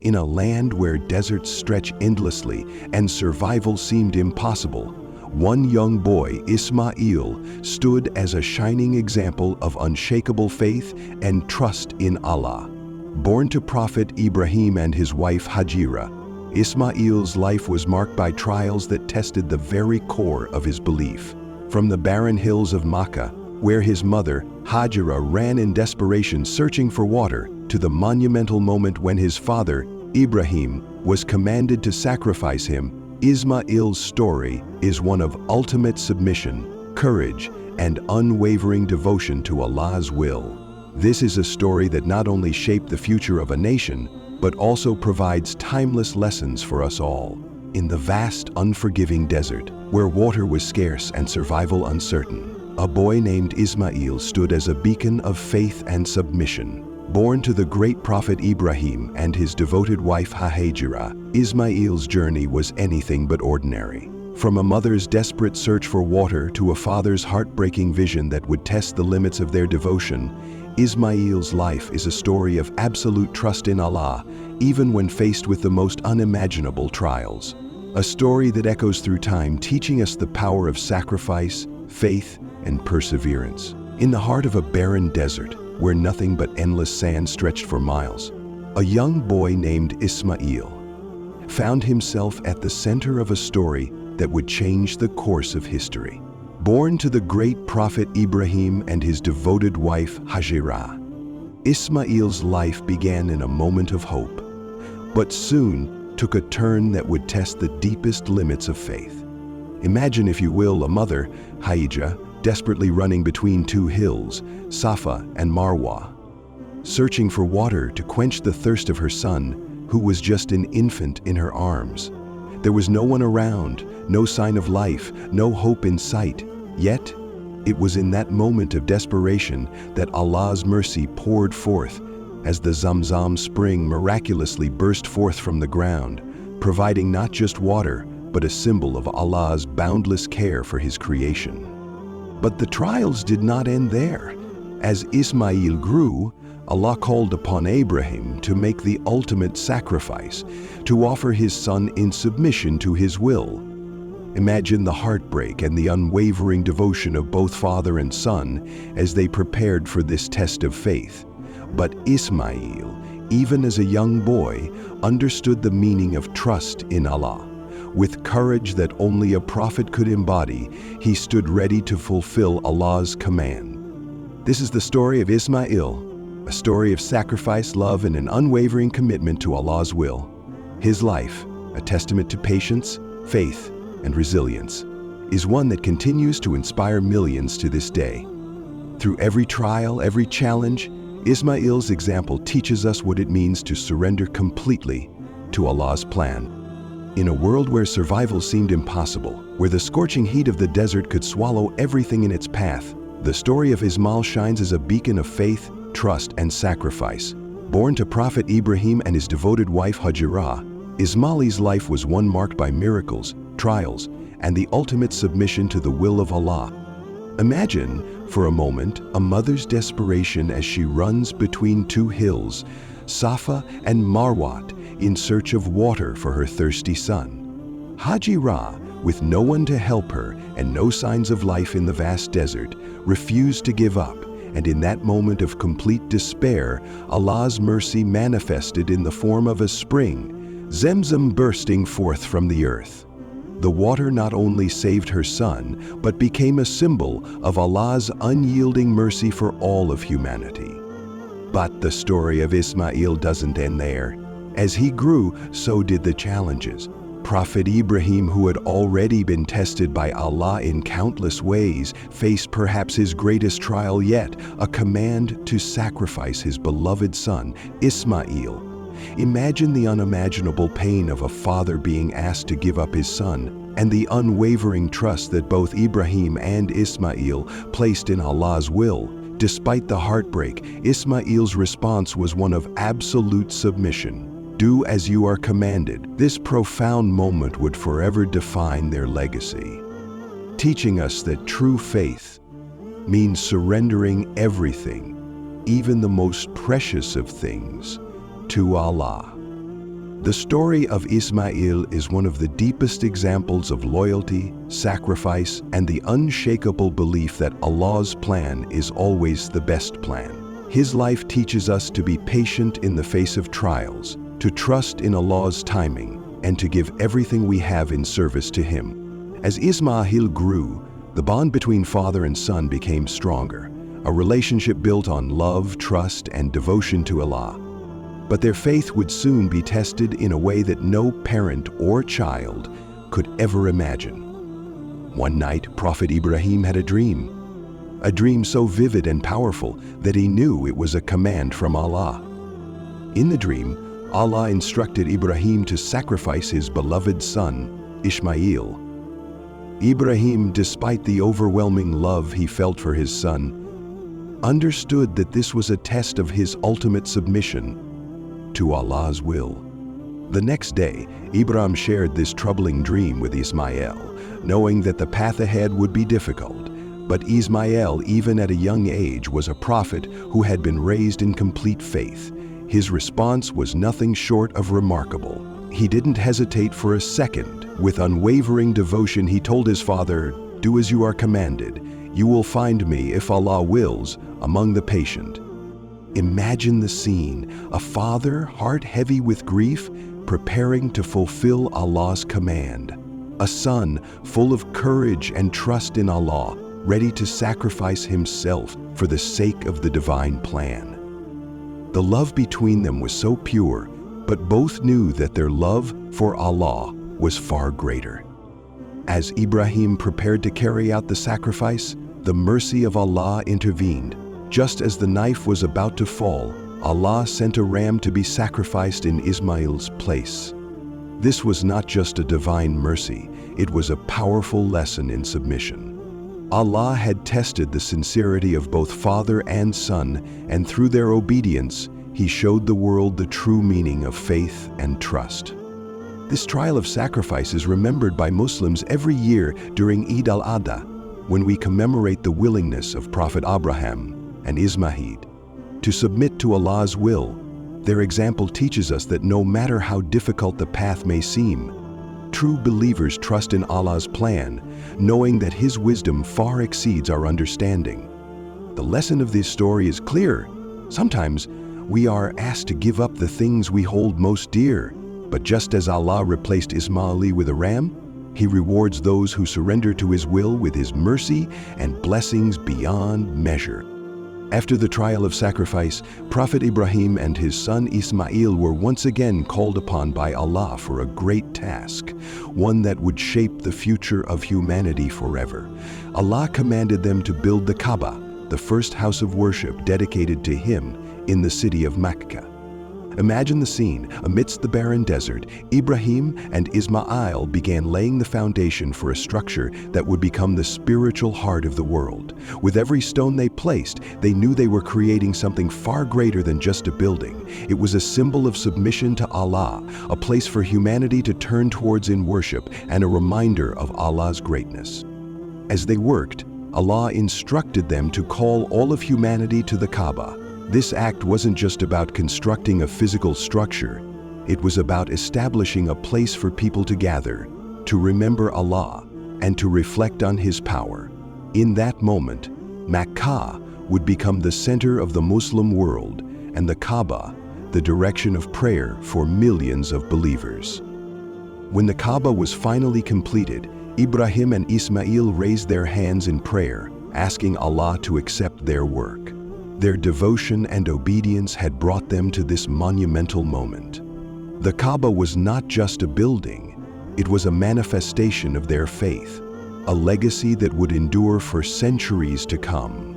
In a land where deserts stretch endlessly and survival seemed impossible, one young boy, Ismael, stood as a shining example of unshakable faith and trust in Allah. Born to Prophet Ibrahim and his wife Hajira, Ismael's life was marked by trials that tested the very core of his belief. From the barren hills of Makkah, where his mother, Hajira, ran in desperation searching for water, to the monumental moment when his father, Ibrahim, was commanded to sacrifice him, Ismael's story is one of ultimate submission, courage, and unwavering devotion to Allah's will. This is a story that not only shaped the future of a nation, but also provides timeless lessons for us all. In the vast, unforgiving desert, where water was scarce and survival uncertain, a boy named Ismael stood as a beacon of faith and submission. Born to the great Prophet Ibrahim and his devoted wife Hajira, Ismael's journey was anything but ordinary. From a mother's desperate search for water to a father's heartbreaking vision that would test the limits of their devotion, Ismael's life is a story of absolute trust in Allah, even when faced with the most unimaginable trials. A story that echoes through time, teaching us the power of sacrifice, faith, and perseverance. In the heart of a barren desert, where nothing but endless sand stretched for miles, a young boy named Ismael found himself at the center of a story that would change the course of history. Born to the great Prophet Ibrahim and his devoted wife Hajira, Ismael's life began in a moment of hope, but soon took a turn that would test the deepest limits of faith. Imagine, if you will, a mother, Hajira, desperately running between two hills, Safa and Marwa, searching for water to quench the thirst of her son, who was just an infant in her arms. There was no one around, no sign of life, no hope in sight. Yet, it was in that moment of desperation that Allah's mercy poured forth, as the Zamzam spring miraculously burst forth from the ground, providing not just water, but a symbol of Allah's boundless care for His creation. But the trials did not end there. As Ismael grew, Allah called upon Abraham to make the ultimate sacrifice, to offer his son in submission to His will. Imagine the heartbreak and the unwavering devotion of both father and son as they prepared for this test of faith. But Ismael, even as a young boy, understood the meaning of trust in Allah. With courage that only a prophet could embody, he stood ready to fulfill Allah's command. This is the story of Ismael, a story of sacrifice, love, and an unwavering commitment to Allah's will. His life, a testament to patience, faith, and resilience, is one that continues to inspire millions to this day. Through every trial, every challenge, Ismael's example teaches us what it means to surrender completely to Allah's plan. In a world where survival seemed impossible, where the scorching heat of the desert could swallow everything in its path, the story of Ismael shines as a beacon of faith, trust, and sacrifice. Born to Prophet Ibrahim and his devoted wife Hajira, Ismael's life was one marked by miracles, trials, and the ultimate submission to the will of Allah. Imagine, for a moment, a mother's desperation as she runs between two hills, Safa and Marwa, in search of water for her thirsty son. Hajira, with no one to help her and no signs of life in the vast desert, refused to give up, and in that moment of complete despair, Allah's mercy manifested in the form of a spring, Zamzam, bursting forth from the earth. The water not only saved her son, but became a symbol of Allah's unyielding mercy for all of humanity. But the story of Ismael doesn't end there. As he grew, so did the challenges. Prophet Ibrahim, who had already been tested by Allah in countless ways, faced perhaps his greatest trial yet, a command to sacrifice his beloved son, Ismael. Imagine the unimaginable pain of a father being asked to give up his son, and the unwavering trust that both Ibrahim and Ismael placed in Allah's will. Despite the heartbreak, Ismael's response was one of absolute submission. Do as you are commanded. This profound moment would forever define their legacy, teaching us that true faith means surrendering everything, even the most precious of things, to Allah. The story of Ismael is one of the deepest examples of loyalty, sacrifice, and the unshakable belief that Allah's plan is always the best plan. His life teaches us to be patient in the face of trials, to trust in Allah's timing, and to give everything we have in service to Him. As Ismael grew, the bond between father and son became stronger, a relationship built on love, trust, and devotion to Allah. But their faith would soon be tested in a way that no parent or child could ever imagine. One night, Prophet Ibrahim had a dream so vivid and powerful that he knew it was a command from Allah. In the dream, Allah instructed Ibrahim to sacrifice his beloved son, Ishmael. Ibrahim, despite the overwhelming love he felt for his son, understood that this was a test of his ultimate submission to Allah's will. The next day, Ibrahim shared this troubling dream with Ismael, knowing that the path ahead would be difficult. But Ismael, even at a young age, was a prophet who had been raised in complete faith. His response was nothing short of remarkable. He didn't hesitate for a second. With unwavering devotion, he told his father, "Do as you are commanded. You will find me, if Allah wills, among the patient." Imagine the scene, a father, heart heavy with grief, preparing to fulfill Allah's command. A son, full of courage and trust in Allah, ready to sacrifice himself for the sake of the divine plan. The love between them was so pure, but both knew that their love for Allah was far greater. As Ibrahim prepared to carry out the sacrifice, the mercy of Allah intervened. Just as the knife was about to fall, Allah sent a ram to be sacrificed in Ismail's place. This was not just a divine mercy, it was a powerful lesson in submission. Allah had tested the sincerity of both father and son, and through their obedience, He showed the world the true meaning of faith and trust. This trial of sacrifice is remembered by Muslims every year during Eid al-Adha, when we commemorate the willingness of Prophet Abraham and Ismail to submit to Allah's will. Their example teaches us that no matter how difficult the path may seem, true believers trust in Allah's plan, knowing that His wisdom far exceeds our understanding. The lesson of this story is clear. Sometimes we are asked to give up the things we hold most dear, but just as Allah replaced Ismail with a ram, He rewards those who surrender to His will with His mercy and blessings beyond measure. After the trial of sacrifice, Prophet Ibrahim and his son Ismail were once again called upon by Allah for a great task, one that would shape the future of humanity forever. Allah commanded them to build the Kaaba, the first house of worship dedicated to Him in the city of Mecca. Imagine the scene. Amidst the barren desert, Ibrahim and Ismail began laying the foundation for a structure that would become the spiritual heart of the world. With every stone they placed, they knew they were creating something far greater than just a building. It was a symbol of submission to Allah, a place for humanity to turn towards in worship, and a reminder of Allah's greatness. As they worked, Allah instructed them to call all of humanity to the Kaaba. This act wasn't just about constructing a physical structure, it was about establishing a place for people to gather, to remember Allah, and to reflect on His power. In that moment, Mecca would become the center of the Muslim world, and the Kaaba, the direction of prayer for millions of believers. When the Kaaba was finally completed, Ibrahim and Ismail raised their hands in prayer, asking Allah to accept their work. Their devotion and obedience had brought them to this monumental moment. The Kaaba was not just a building, it was a manifestation of their faith, a legacy that would endure for centuries to come.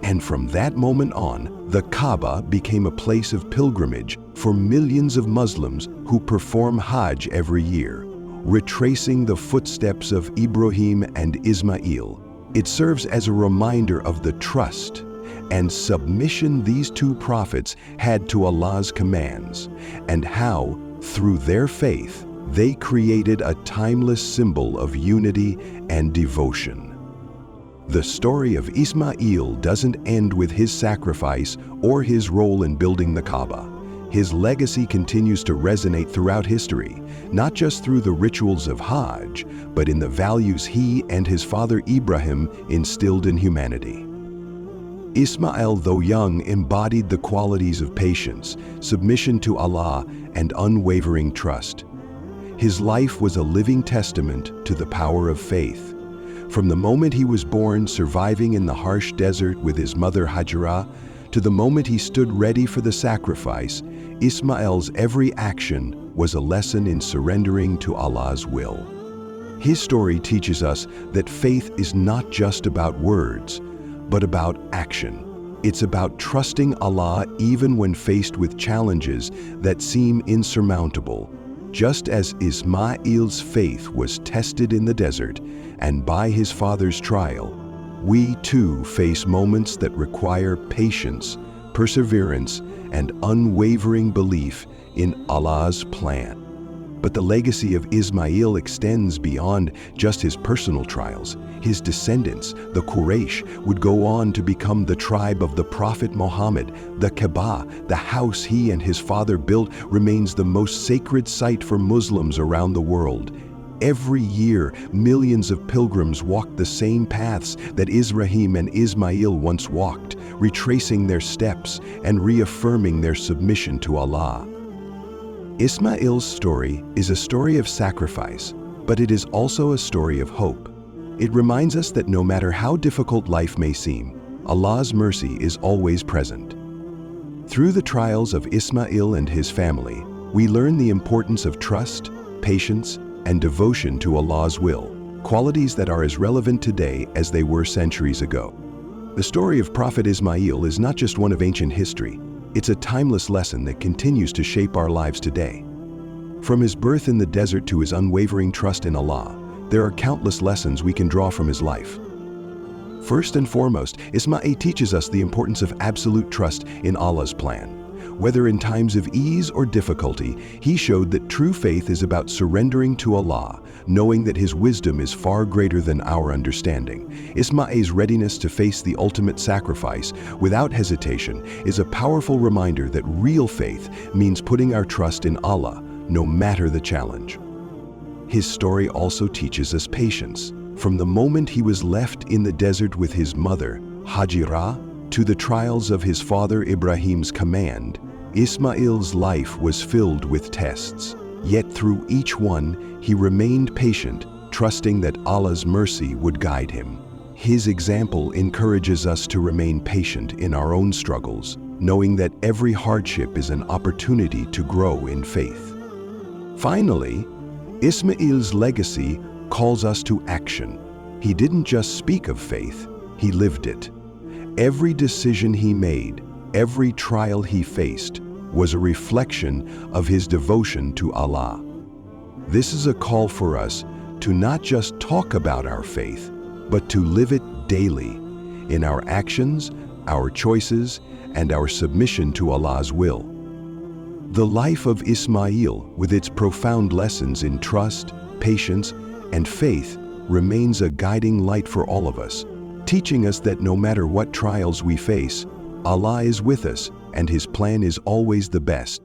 And from that moment on, the Kaaba became a place of pilgrimage for millions of Muslims who perform Hajj every year, retracing the footsteps of Ibrahim and Ismail. It serves as a reminder of the trust and submission these two prophets had to Allah's commands, and how, through their faith, they created a timeless symbol of unity and devotion. The story of Ismail doesn't end with his sacrifice or his role in building the Kaaba. His legacy continues to resonate throughout history, not just through the rituals of Hajj, but in the values he and his father Ibrahim instilled in humanity. Ismael, though young, embodied the qualities of patience, submission to Allah, and unwavering trust. His life was a living testament to the power of faith. From the moment he was born, surviving in the harsh desert with his mother Hajara, to the moment he stood ready for the sacrifice, Ismael's every action was a lesson in surrendering to Allah's will. His story teaches us that faith is not just about words, but about action. It's about trusting Allah even when faced with challenges that seem insurmountable. Just as Ismael's faith was tested in the desert and by his father's trial, we too face moments that require patience, perseverance, and unwavering belief in Allah's plan. But the legacy of Ismael extends beyond just his personal trials. His descendants, the Quraysh, would go on to become the tribe of the Prophet Muhammad. The Kaaba, the house he and his father built, remains the most sacred site for Muslims around the world. Every year, millions of pilgrims walk the same paths that Ibrahim and Ismael once walked, retracing their steps and reaffirming their submission to Allah. Ismael's story is a story of sacrifice, but it is also a story of hope. It reminds us that no matter how difficult life may seem, Allah's mercy is always present. Through the trials of Ismael and his family, we learn the importance of trust, patience, and devotion to Allah's will, qualities that are as relevant today as they were centuries ago. The story of Prophet Ismael is not just one of ancient history. It's a timeless lesson that continues to shape our lives today. From his birth in the desert to his unwavering trust in Allah, there are countless lessons we can draw from his life. First and foremost, Ismael teaches us the importance of absolute trust in Allah's plan. Whether in times of ease or difficulty, he showed that true faith is about surrendering to Allah, knowing that his wisdom is far greater than our understanding. Ismael's readiness to face the ultimate sacrifice without hesitation is a powerful reminder that real faith means putting our trust in Allah, no matter the challenge. His story also teaches us patience. From the moment he was left in the desert with his mother, Hajira, to the trials of his father Ibrahim's command, Ismael's life was filled with tests. Yet through each one, he remained patient, trusting that Allah's mercy would guide him. His example encourages us to remain patient in our own struggles, knowing that every hardship is an opportunity to grow in faith. Finally, Ismael's legacy calls us to action. He didn't just speak of faith, he lived it. Every decision he made, every trial he faced, was a reflection of his devotion to Allah. This is a call for us to not just talk about our faith, but to live it daily, in our actions, our choices, and our submission to Allah's will. The life of Ismael, with its profound lessons in trust, patience, and faith, remains a guiding light for all of us, teaching us that no matter what trials we face, Allah is with us and His plan is always the best.